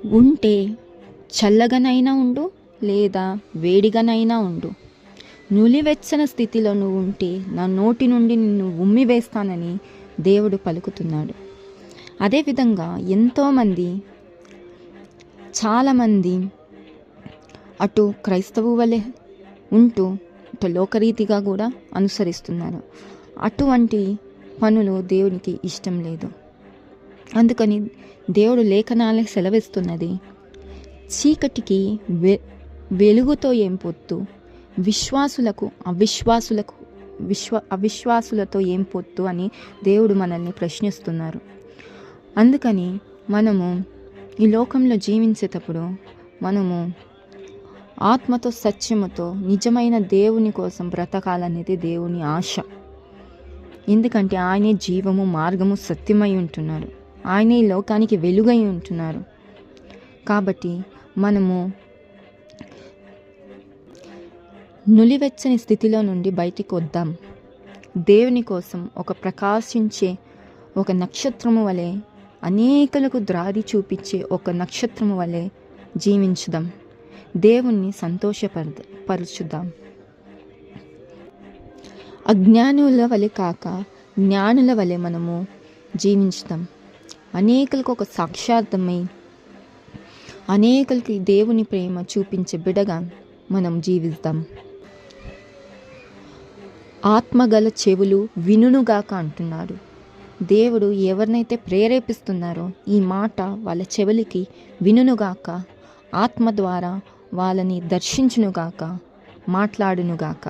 ఉంటే చల్లగానైనా ఉండు, లేదా వేడిగానైనా ఉండు. నులివెచ్చని స్థితిలో నువ్వు ఉంటే నా నోటి నుండి నిన్ను ఉమ్మివేస్తానని దేవుడు పలుకుతున్నాడు. అదేవిధంగా ఎంతోమంది, చాలామంది అటు క్రైస్తవు వలె ఉంటూ ఇటు లోకరీతిగా కూడా అనుసరిస్తున్నారు. అటువంటి పనులు దేవునికి ఇష్టం లేదు. అందుకని దేవుడు లేఖనాలే సెలవిస్తున్నది, చీకటికి వెలుగుతో ఏం పొత్తు, విశ్వాసులకు అవిశ్వాసులతో ఏం పొత్తు అని దేవుడు మనల్ని ప్రశ్నిస్తున్నారు. అందుకని మనము ఈ లోకంలో జీవించేటప్పుడు మనము ఆత్మతో సత్యముతో నిజమైన దేవుని కోసం బ్రతకాలనేది దేవుని ఆశ. ఎందుకంటే ఆయనే జీవము, మార్గము, సత్యమై ఉంటున్నారు. ఆయనే ఈ లోకానికి వెలుగై ఉంటున్నారు. కాబట్టి మనము నులివెచ్చని స్థితిలో నుండి బయటికి వద్దాం. దేవుని కోసం ఒక ప్రకాశించే ఒక నక్షత్రము వలె, అనేకులకు దారి చూపించే ఒక నక్షత్రము వలె జీవించుదాం. దేవుణ్ణి సంతోషపరచుదాం. అజ్ఞానుల వలె కాక జ్ఞానుల వలె మనము జీవించుదాం. అనేకులకు ఒక సాక్షార్థమై, అనేకులకి దేవుని ప్రేమ చూపించే బిడగా మనం జీవిస్తాం. ఆత్మగల చెవులు వినుగాక అంటున్నాడు. దేవుడు ఎవరినైతే ప్రేరేపిస్తున్నారో ఈ మాట వాళ్ళ చెవులకి వినుగాక, ఆత్మ ద్వారా వాళ్ళని దర్శించునుగాక, మాట్లాడునుగాక.